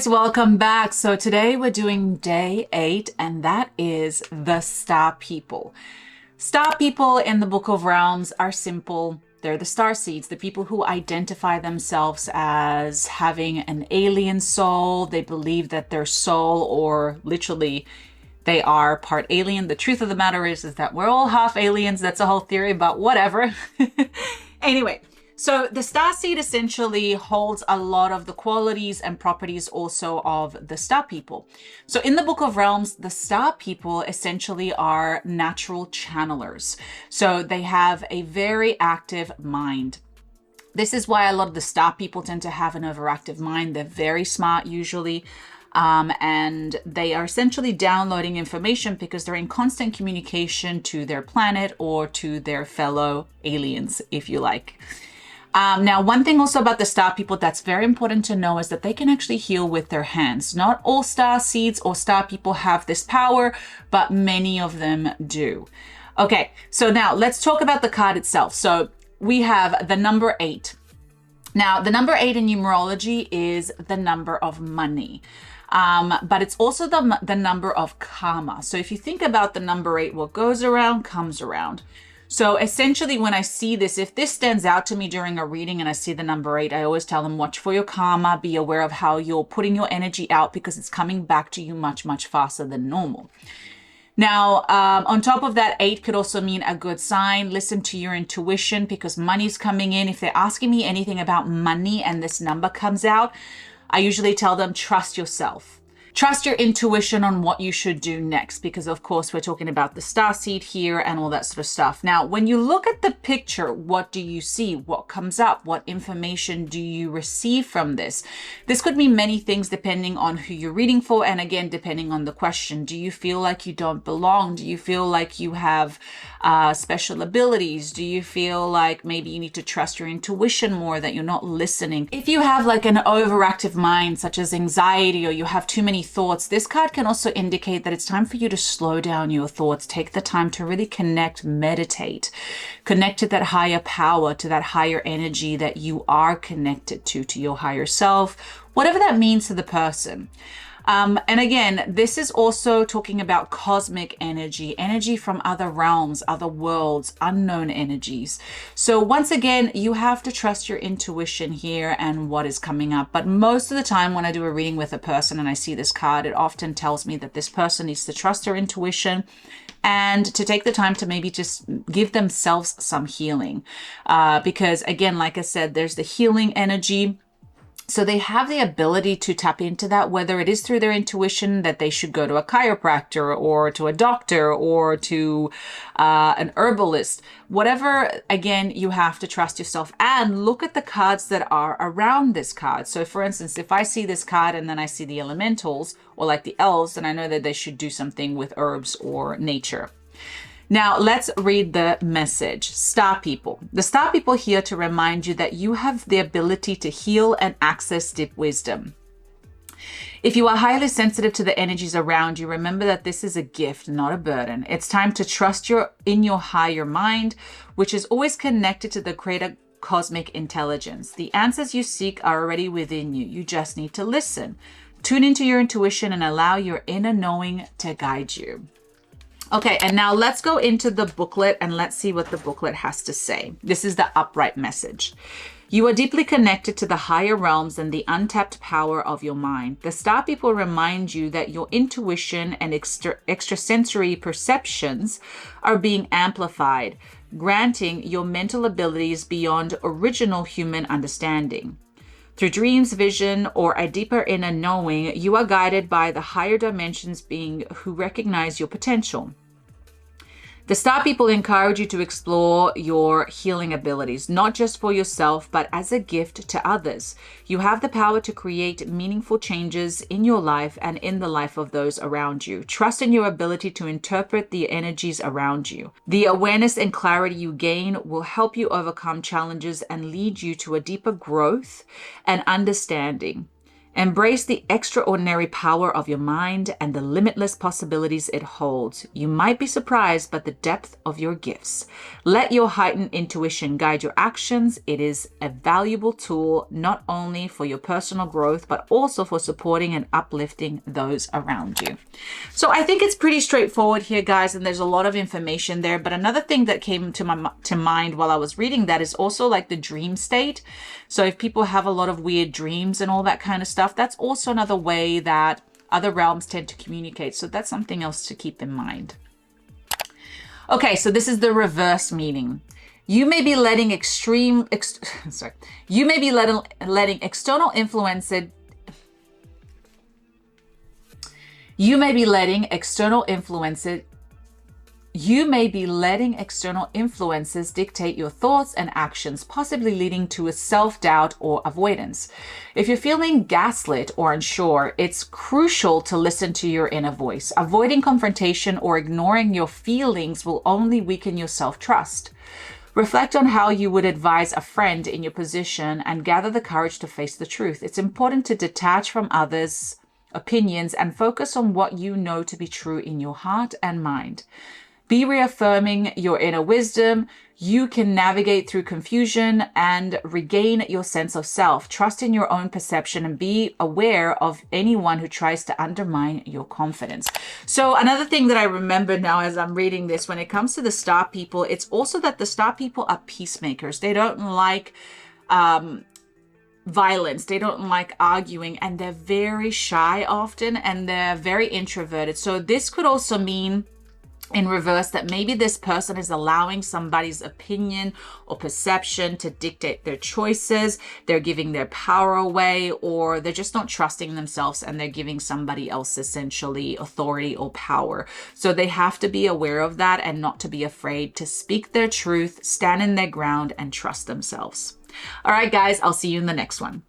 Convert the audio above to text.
guys, welcome back. So today we're doing day 8, and that is the star people. Star people in the Book of Realms are simple. They're the star seeds, the people who identify themselves as having an alien soul. They believe that their soul, or literally they are part alien. The truth of the matter is that we're all half aliens. That's a whole theory, but whatever. Anyway. So the star seed essentially holds a lot of the qualities and properties also of the star people. So in the Book of Realms, the star people essentially are natural channelers. So they have a very active mind. This is why a lot of the star people tend to have an overactive mind. They're very smart usually. And they are essentially downloading information because they're in constant communication to their planet or to their fellow aliens, if you like. Now, one thing also about the star people that's very important to know is that they can actually heal with their hands. Not all star seeds or star people have this power, but many of them do. Okay, so now let's talk about the card itself. So we have the number 8. Now, the number 8 in numerology is the number of money. But it's also the number of karma. So if you think about the number 8, what goes around comes around. So essentially, when I see this, if this stands out to me during a reading and I see the number 8, I always tell them, watch for your karma, be aware of how you're putting your energy out because it's coming back to you much, much faster than normal. Now, on top of that, 8 could also mean a good sign. Listen to your intuition because money's coming in. If they're asking me anything about money and this number comes out, I usually tell them, trust yourself. Trust your intuition on what you should do next, because of course we're talking about the star seed here and all that sort of stuff. Now, when you look at the picture, what do you see? What comes up? What information do you receive from this? This could mean many things depending on who you're reading for. And again, depending on the question. Do you feel like you don't belong? Do you feel like you have special abilities? Do you feel like maybe you need to trust your intuition more, that you're not listening? If you have like an overactive mind, such as anxiety, or you have too many thoughts, this card can also indicate that it's time for you to slow down your thoughts. Take the time to really connect, meditate, connect to that higher power, to that higher energy that you are connected to your higher self, whatever that means to the person. And again, this is also talking about cosmic energy, energy from other realms, other worlds, unknown energies. So once again, you have to trust your intuition here and what is coming up. But most of the time when I do a reading with a person and I see this card, it often tells me that this person needs to trust their intuition and to take the time to maybe just give themselves some healing. Because again, like I said, there's the healing energy. So they have the ability to tap into that, whether it is through their intuition that they should go to a chiropractor or to a doctor or to an herbalist, whatever. Again, you have to trust yourself and look at the cards that are around this card. So for instance, if I see this card and then I see the elementals or like the elves, then I know that they should do something with herbs or nature. Now, let's read the message. Star people. The star people here to remind you that you have the ability to heal and access deep wisdom. If you are highly sensitive to the energies around you, remember that this is a gift, not a burden. It's time to trust in your higher mind, which is always connected to the greater cosmic intelligence. The answers you seek are already within you. You just need to listen. Tune into your intuition and allow your inner knowing to guide you. Okay, and now let's go into the booklet and let's see what the booklet has to say. This is the upright message. You are deeply connected to the higher realms and the untapped power of your mind. The star people remind you that your intuition and extrasensory perceptions are being amplified, granting your mental abilities beyond original human understanding. Through dreams, vision, or a deeper inner knowing, you are guided by the higher dimensions being who recognize your potential. The star people encourage you to explore your healing abilities, not just for yourself, but as a gift to others. You have the power to create meaningful changes in your life and in the life of those around you. Trust in your ability to interpret the energies around you. The awareness and clarity you gain will help you overcome challenges and lead you to a deeper growth and understanding. Embrace the extraordinary power of your mind and the limitless possibilities it holds. You might be surprised by the depth of your gifts. Let your heightened intuition guide your actions. It is a valuable tool not only for your personal growth, but also for supporting and uplifting those around you. So I think it's pretty straightforward here, guys, and there's a lot of information there. But another thing that came to mind while I was reading that is also like the dream state. So if people have a lot of weird dreams and all that kind of stuff, that's also another way that other realms tend to communicate. So that's something else to keep in mind. Okay, so this is the reverse meaning. You may be letting you may be letting external influences dictate your thoughts and actions, possibly leading to a self-doubt or avoidance. If you're feeling gaslit or unsure, it's crucial to listen to your inner voice. Avoiding confrontation or ignoring your feelings will only weaken your self-trust. Reflect on how you would advise a friend in your position and gather the courage to face the truth. It's important to detach from others' opinions and focus on what you know to be true in your heart and mind. Be reaffirming your inner wisdom. You can navigate through confusion and regain your sense of self. Trust in your own perception and be aware of anyone who tries to undermine your confidence. So another thing that I remember now as I'm reading this, when it comes to the star people, it's also that the star people are peacemakers. They don't like violence. They don't like arguing, and they're very shy often, and they're very introverted. So this could also mean in reverse that maybe this person is allowing somebody's opinion or perception to dictate their choices. They're giving their power away, or they're just not trusting themselves and they're giving somebody else essentially authority or power. So they have to be aware of that and not to be afraid to speak their truth, stand in their ground, and trust themselves. All right, guys, I'll see you in the next one.